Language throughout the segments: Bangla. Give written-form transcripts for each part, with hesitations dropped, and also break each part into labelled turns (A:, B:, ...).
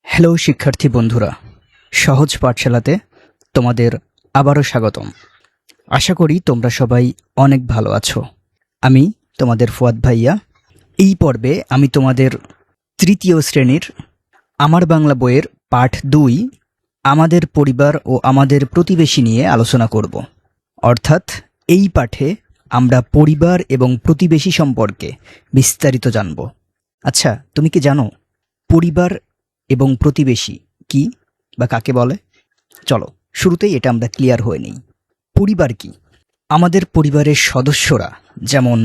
A: হ্যালো শিক্ষার্থী বন্ধুরা, সহজ পাঠশালাতে তোমাদের আবারও স্বাগতম। আশা করি তোমরা সবাই অনেক ভালো আছো। আমি তোমাদের ফুয়াদ ভাইয়া। এই পর্বে আমি তোমাদের তৃতীয় শ্রেণীর আমার বাংলা বইয়ের পাঠ 2 আমাদের পরিবার ও আমাদের প্রতিবেশী নিয়ে আলোচনা করব। অর্থাৎ এই পাঠে আমরা পরিবার এবং প্রতিবেশী সম্পর্কে বিস্তারিত জানব। আচ্ছা, তুমি কি জানো পরিবার এবং প্রতিবেশী কি বা কাকে বলে? চলো শুরুতেই এটা আমরা ক্লিয়ার হয়ে নিই। পরিবার কি? আমাদের পরিবারের সদস্যরা, যেমন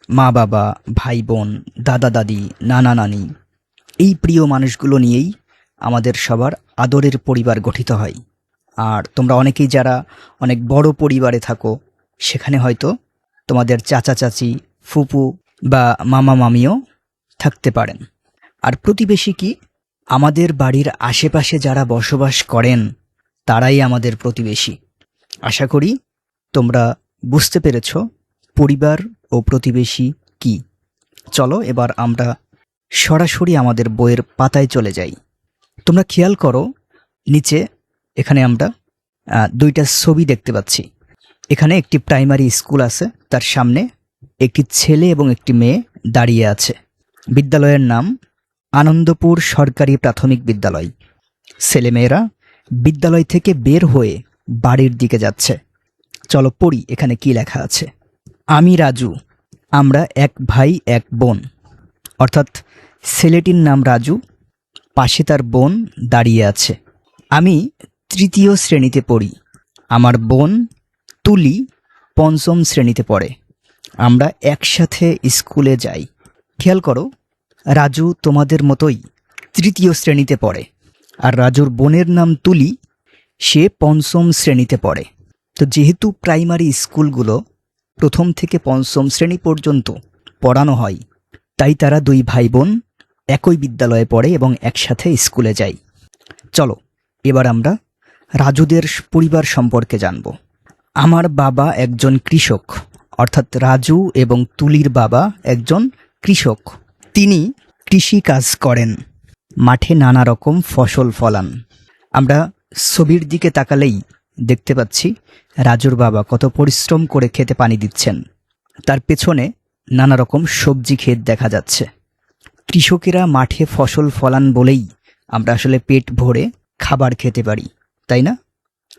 A: মা বাবা, ভাই বোন, দাদা দাদি, নানা নানি, এই প্রিয় মানুষগুলো নিয়েই আমাদের সবার আদরের পরিবার গঠিত হয়। আর তোমরা অনেকেই যারা অনেক বড় পরিবারে থাকো, সেখানে হয়তো তোমাদের চাচা চাচি, ফুপু বা মামা মামিও থাকতে পারেন। আর প্রতিবেশী কি? আমাদের বাড়ির আশেপাশে যারা বসবাস করেন তারাই আমাদের প্রতিবেশী। আশা করি তোমরা বুঝতে পেরেছ পরিবার ও প্রতিবেশী কি। চলো এবার আমরা সরাসরি আমাদের বইয়ের পাতায় চলে যাই। তোমরা খেয়াল করো, নিচে এখানে আমরা দুইটা ছবি দেখতে পাচ্ছি। এখানে একটি প্রাইমারি স্কুল আছে, তার সামনে একটি ছেলে এবং একটি মেয়ে দাঁড়িয়ে আছে। বিদ্যালয়ের নাম আনন্দপুর সরকারি প্রাথমিক বিদ্যালয়। ছেলেমেয়েরা বিদ্যালয় থেকে বের হয়ে বাড়ির দিকে যাচ্ছে। চলো পড়ি এখানে কি লেখা আছে। আমি রাজু, আমরা এক ভাই এক বোন। অর্থাৎ ছেলেটির নাম রাজু, পাশে তার বোন দাঁড়িয়ে আছে। আমি তৃতীয় শ্রেণীতে পড়ি, আমার বোন তুলি পঞ্চম শ্রেণীতে পড়ে। আমরা একসাথে স্কুলে যাই। খেয়াল করো, রাজু তোমাদের মতোই তৃতীয় শ্রেণীতে পড়ে, আর রাজুর বোনের নাম তুলি, সে পঞ্চম শ্রেণীতে পড়ে। তো যেহেতু প্রাইমারি স্কুলগুলো প্রথম থেকে পঞ্চম শ্রেণী পর্যন্ত পড়ানো হয়, তাই তারা দুই ভাই বোন একই বিদ্যালয়ে পড়ে এবং একসাথে স্কুলে যায়। চলো এবার আমরা রাজুদের পরিবার সম্পর্কে জানব। আমার বাবা একজন কৃষক, অর্থাৎ রাজু এবং তুলির বাবা একজন কৃষক। তিনি কৃষি কাজ করেন, মাঠে নানা রকম ফসল ফলান। আমরা ছবির দিকে তাকালেই দেখতে পাচ্ছি রাজুর বাবা কত পরিশ্রম করে খেতে পানি দিচ্ছেন। তার পেছনে নানা রকম সবজি ক্ষেত দেখা যাচ্ছে। কৃষকেরা মাঠে ফসল ফলান বলেই আমরা আসলে পেট ভরে খাবার খেতে পারি, তাই না?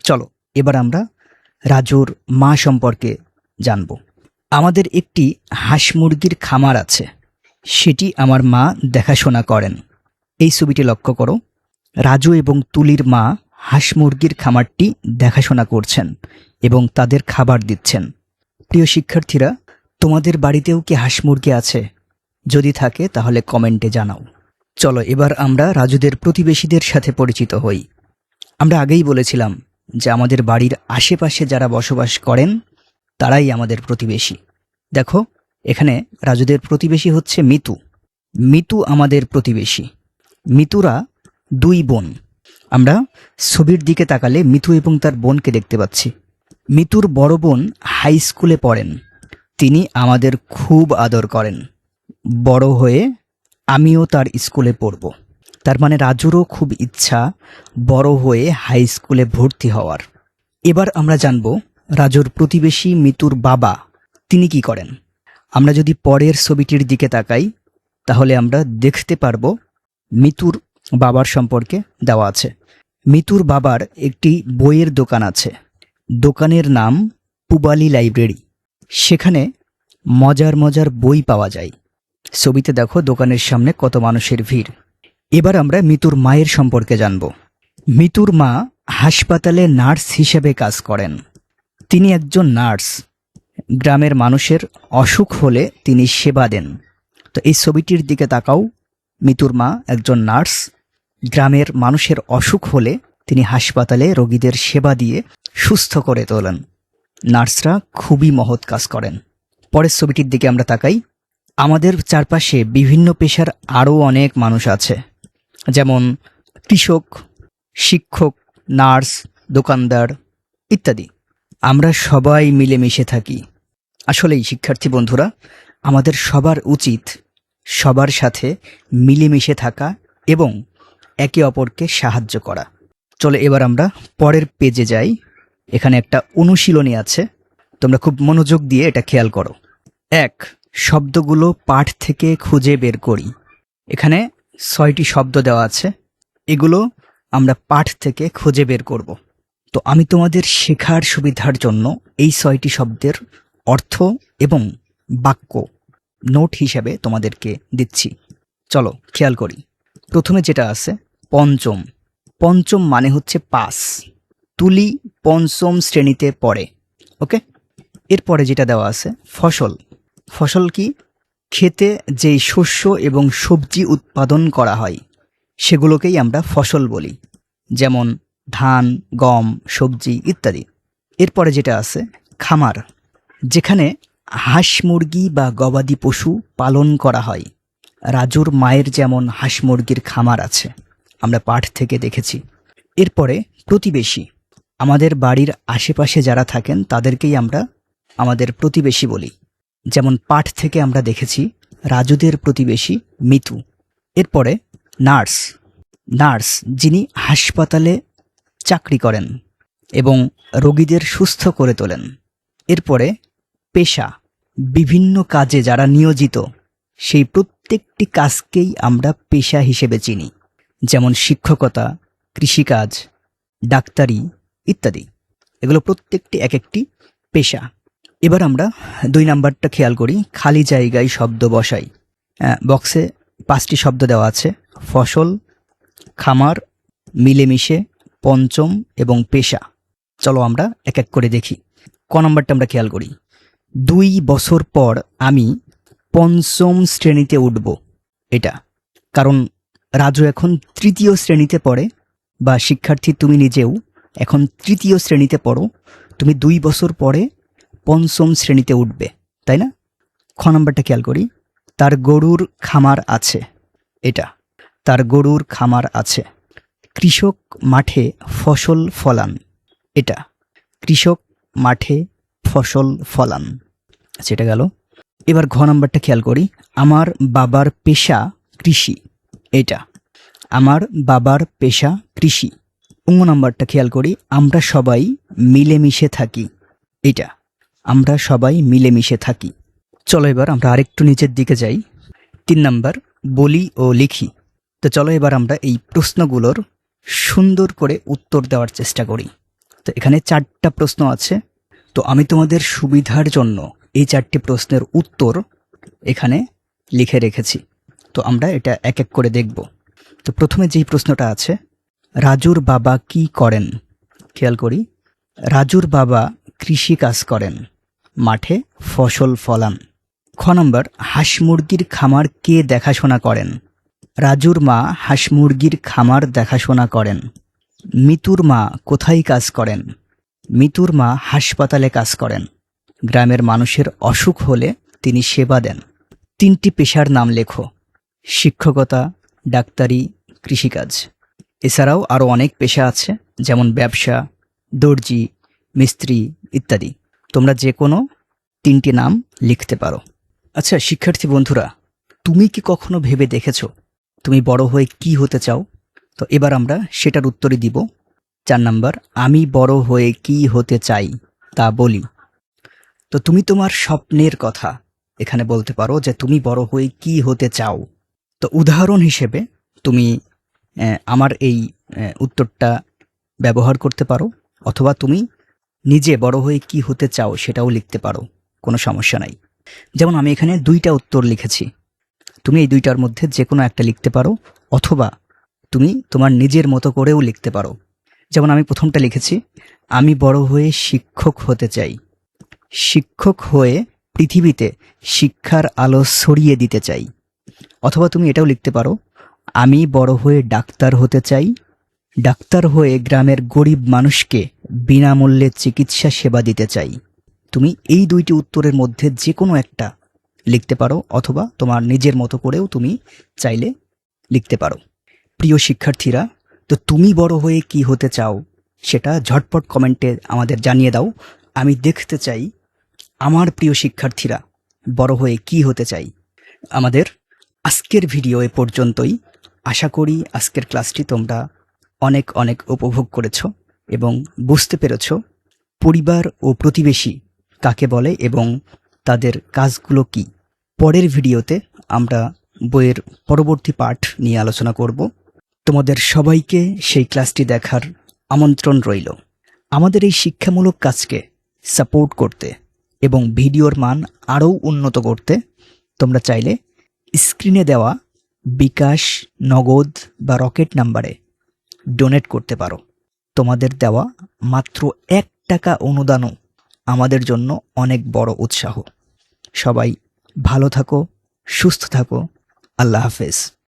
A: চলো এবার আমরা রাজুর মা সম্পর্কে জানব। আমাদের একটি হাঁস মুরগির খামার আছে, সেটি আমার মা দেখাশোনা করেন। এই ছবিটি লক্ষ্য করো, রাজু এবং তুলির মা হাঁস মুরগির খামারটি দেখাশোনা করছেন এবং তাদের খাবার দিচ্ছেন। প্রিয় শিক্ষার্থীরা, তোমাদের বাড়িতেও কি হাঁস মুরগি আছে? যদি থাকে তাহলে কমেন্টে জানাও। চলো এবার আমরা রাজুদের প্রতিবেশীদের সাথে পরিচিত হই। আমরা আগেই বলেছিলাম যে আমাদের বাড়ির আশেপাশে যারা বসবাস করেন তারাই আমাদের প্রতিবেশী। দেখো এখানে রাজুদের প্রতিবেশী হচ্ছে মিতু। মিতু আমাদের প্রতিবেশী। মিতুরা দুই বোন। আমরা ছবির দিকে তাকালে মিতু এবং তার বোনকে দেখতে পাচ্ছি। মিতুর বড় বোন হাই স্কুলে পড়েন, তিনি আমাদের খুব আদর করেন। বড় হয়ে আমিও তার স্কুলে পড়ব। তার মানে রাজুরও খুব ইচ্ছা বড় হয়ে হাই স্কুলে ভর্তি হওয়ার। এবার আমরা জানব রাজুর প্রতিবেশী মিতুর বাবা তিনি কি করেন। আমরা যদি পরের ছবিটির দিকে তাকাই তাহলে আমরা দেখতে পারবো মিতুর বাবার সম্পর্কে দেওয়া আছে। মিতুর বাবার একটি বইয়ের দোকান আছে। দোকানের নাম পুবালি লাইব্রেরি। সেখানে মজার মজার বই পাওয়া যায়। ছবিতে দেখো দোকানের সামনে কত মানুষের ভিড়। এবার আমরা মিতুর মায়ের সম্পর্কে জানব। মিতুর মা হাসপাতালে নার্স হিসেবে কাজ করেন। তিনি একজন নার্স। গ্রামের মানুষের অসুখ হলে তিনি সেবা দেন। তো এই ছবিটির দিকে তাকাও, মিতুর মা একজন নার্স। গ্রামের মানুষের অসুখ হলে তিনি হাসপাতালে রোগীদের সেবা দিয়ে সুস্থ করে তোলেন। নার্সরা খুবই মহৎ কাজ করেন। পরের ছবিটির দিকে আমরা তাকাই। আমাদের চারপাশে বিভিন্ন পেশার আরও অনেক মানুষ আছে, যেমন কৃষক, শিক্ষক, নার্স, দোকানদার ইত্যাদি। আমরা সবাই মিলেমিশে থাকি। আসলেই শিক্ষার্থী বন্ধুরা, আমাদের সবার উচিত সবার সাথে মিলেমিশে থাকা এবং একে অপরকে সাহায্য করা। চলো এবার আমরা পরের পেজে যাই। এখানে একটা অনুশীলনী আছে, তোমরা খুব মনোযোগ দিয়ে এটা খেয়াল করো। 1, শব্দগুলো পাঠ থেকে খুঁজে বের করি। এখানে 6টি শব্দ দেওয়া আছে, এগুলো আমরা পাঠ থেকে খুঁজে বের করব। তো আমি তোমাদের শেখার সুবিধার জন্য এই 6টি শব্দের অর্থ এবং বাক্য নোট হিসাবে তোমাদেরকে দিচ্ছি। চলো খেয়াল করি। প্রথমে যেটা আছে পঞ্চম। পঞ্চম মানে হচ্ছে 5। তুলি পঞ্চম শ্রেণীতে পড়ে। ওকে, এরপরে যেটা দেওয়া আছে ফসল। ফসল কি? খেতে যেই শস্য এবং সবজি উৎপাদন করা হয় সেগুলোকেই আমরা ফসল বলি, যেমন ধান, গম, সবজি ইত্যাদি। এরপরে যেটা আছে খামার, যেখানে হাঁস মুরগি বা গবাদি পশু পালন করা হয়। রাজুর মায়ের যেমন হাঁস মুরগির খামার আছে, আমরা পাঠ থেকে দেখেছি। এরপরে প্রতিবেশী, আমাদের বাড়ির আশেপাশে যারা থাকেন তাদেরকেই আমরা আমাদের প্রতিবেশী বলি, যেমন পাঠ থেকে আমরা দেখেছি রাজুদের প্রতিবেশী মিতু। এরপরে নার্স। নার্স যিনি হাসপাতালে চাকরি করেন এবং রোগীদের সুস্থ করে তোলেন। এরপরে পেশা, বিভিন্ন কাজে যারা নিয়োজিত সেই প্রত্যেকটি কাজকেই আমরা পেশা হিসেবে চিনি, যেমন শিক্ষকতা, কৃষিকাজ, ডাক্তারি ইত্যাদি। এগুলো প্রত্যেকটি এক একটি পেশা। এবার আমরা 2 নাম্বারটা খেয়াল করি, খালি জায়গায় শব্দ বসাই। বক্সে 5টি শব্দ দেওয়া আছে, ফসল, খামার, মিলেমিশে, পঞ্চম এবং পেশা। চলো আমরা এক এক করে দেখি। ক নাম্বারটা আমরা খেয়াল করি, 2 বছর পর আমি পঞ্চম শ্রেণীতে উঠব। এটা কারণ রাজু এখন 3য় শ্রেণীতে পড়ে, বা শিক্ষার্থী তুমি নিজেও এখন 3য় শ্রেণীতে পড়ো, তুমি 2 বছর পরে পঞ্চম শ্রেণীতে উঠবে, তাই না? খ নাম্বারটা খেয়াল করি, তার গরুর খামার আছে। এটা তার গরুর খামার আছে। কৃষক মাঠে ফসল ফলান। এটা কৃষক মাঠে ফসল ফলান। সেটা গেল। এবার ঘ নাম্বারটা খেয়াল করি, আমার বাবার পেশা কৃষি। এটা আমার বাবার পেশা কৃষি। ঙ নাম্বারটা খেয়াল করি, আমরা সবাই মিলেমিশে থাকি। এটা আমরা সবাই মিলেমিশে থাকি। চলো এবার আমরা আরেকটু নিচের দিকে যাই। 3 নাম্বার বলি ও লিখি। তো চলো এবার আমরা এই প্রশ্নগুলোর সুন্দর করে উত্তর দেওয়ার চেষ্টা করি। তো এখানে 4টা প্রশ্ন আছে, তো আমি তোমাদের সুবিধার জন্য এই 4টি প্রশ্নের উত্তর এখানে লিখে রেখেছি। তো আমরা এটা এক এক করে দেখব। তো প্রথমে যেই প্রশ্নটা আছে, রাজুর বাবা কি করেন? খেয়াল করি, রাজুর বাবা কৃষি কাজ করেন, মাঠে ফসল ফলান। খ নম্বর, হাঁস মুরগির খামার কে দেখাশোনা করেন? রাজুর মা হাঁস মুরগির খামার দেখাশোনা করেন। মিতুর মা কোথায় কাজ করেন? মিতুর মা হাসপাতালে কাজ করেন। গ্রামের মানুষের অসুখ হলে তিনি সেবা দেন। 3টি পেশার নাম লেখো, শিক্ষকতা, ডাক্তারি, কৃষিকাজ। এছাড়াও আরও অনেক পেশা আছে, যেমন ব্যবসা, দর্জি, মিস্ত্রি ইত্যাদি। তোমরা যে কোনো 3টি নাম লিখতে পারো। আচ্ছা শিক্ষার্থী বন্ধুরা, তুমি কি কখনো ভেবে দেখেছো তুমি বড় হয়ে কি হতে চাও? তো এবার আমরা সেটার উত্তরই দিব। 4 নাম্বার, আমি বড় হয়ে কি হতে চাই তা বলি। তো তুমি তোমার স্বপ্নের কথা এখানে বলতে পারো যে তুমি বড় হয়ে কি হতে চাও। তো উদাহরণ হিসেবে তুমি আমার এই উত্তরটা ব্যবহার করতে পারো, অথবা তুমি নিজে বড় হয়ে কি হতে চাও সেটাও লিখতে পারো, কোনো সমস্যা নাই। যেমন আমি এখানে 2টা উত্তর লিখেছি, তুমি এই 2টার মধ্যে যে কোনো একটা লিখতে পারো, অথবা তুমি তোমার নিজের মতো করেও লিখতে পারো। যেমন আমি প্রথমটা লিখেছি, আমি বড় হয়ে শিক্ষক হতে চাই। শিক্ষক হয়ে পৃথিবীতে শিক্ষার আলো ছড়িয়ে দিতে চাই। অথবা তুমি এটাও লিখতে পারো, আমি বড় হয়ে ডাক্তার হতে চাই। ডাক্তার হয়ে গ্রামের গরিব মানুষকে বিনামূল্যে চিকিৎসা সেবা দিতে চাই। তুমি এই 2টি উত্তরের মধ্যে যে কোনো একটা লিখতে পারো, অথবা তোমার নিজের মতো করেও তুমি চাইলে লিখতে পারো। প্রিয় শিক্ষার্থীরা, তো তুমি বড় হয়ে কি হতে চাও সেটা ঝটপট কমেন্টে আমাদের জানিয়ে দাও। আমি দেখতে চাই আমার প্রিয় শিক্ষার্থীরা বড় হয়ে কি হতে চাই। আমাদের আজকের ভিডিও এ পর্যন্তই। আশা করি আজকের ক্লাসটি তোমরা অনেক অনেক উপভোগ করেছো এবং বুঝতে পেরেছো পরিবার ও প্রতিবেশী কাকে বলে এবং তাদের কাজগুলো কি। পরের ভিডিওতে আমরা বইয়ের পরবর্তী পাঠ নিয়ে আলোচনা করব। তোমাদের সবাইকে সেই ক্লাসটি দেখার আমন্ত্রণ রইল। আমাদের এই শিক্ষামূলক কাজকে সাপোর্ট করতে এবং ভিডিওর মান আরও উন্নত করতে তোমরা চাইলে স্ক্রিনে দেওয়া বিকাশ, নগদ বা রকেট নাম্বারে ডোনেট করতে পারো। তোমাদের দেওয়া মাত্র 1 টাকা অনুদানও আমাদের জন্য অনেক বড় উৎসাহ। সবাই ভালো থাকো, সুস্থ থাকো। আল্লাহ হাফেজ।